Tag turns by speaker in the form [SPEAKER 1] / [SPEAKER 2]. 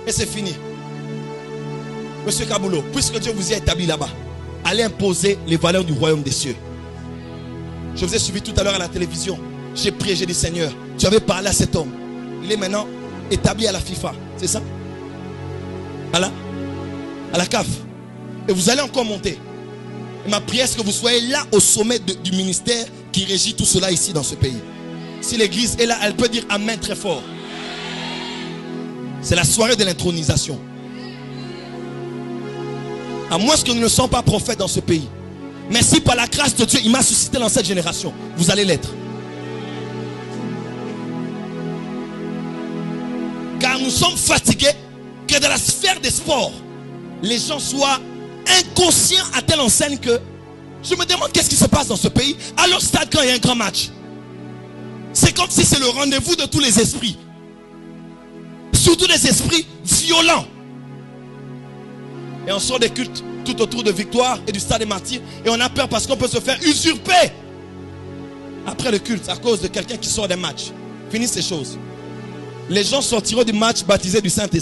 [SPEAKER 1] Et c'est fini. Monsieur Kaboulou, puisque Dieu vous y a établi là-bas, allez imposer les valeurs du royaume des cieux. Je vous ai suivi tout à l'heure à la télévision. J'ai prié, j'ai dit Seigneur, tu avais parlé à cet homme. Il est maintenant établi à la FIFA. C'est ça? À la CAF. Et vous allez encore monter. Et ma prière, c'est que vous soyez là au sommet du ministère qui régit tout cela ici dans ce pays. Si l'église est là, elle peut dire Amen très fort. C'est la soirée de l'intronisation. À moins que nous ne sommes pas prophètes dans ce pays. Mais si par la grâce de Dieu, il m'a suscité dans cette génération, vous allez l'être. Car nous sommes fatigués que dans la sphère des sports, les gens soient inconscients à telle enseigne que je me demande qu'est-ce qui se passe dans ce pays. À leur stade quand il y a un grand match, c'est comme si c'est le rendez-vous de tous les esprits. Surtout les esprits violents. Et on sort des cultes tout autour de Victoire et du stade des Martyrs. Et on a peur parce qu'on peut se faire usurper après le culte à cause de quelqu'un qui sort des matchs. Finissent ces choses. Les gens sortiront du match baptisés du Saint-Esprit.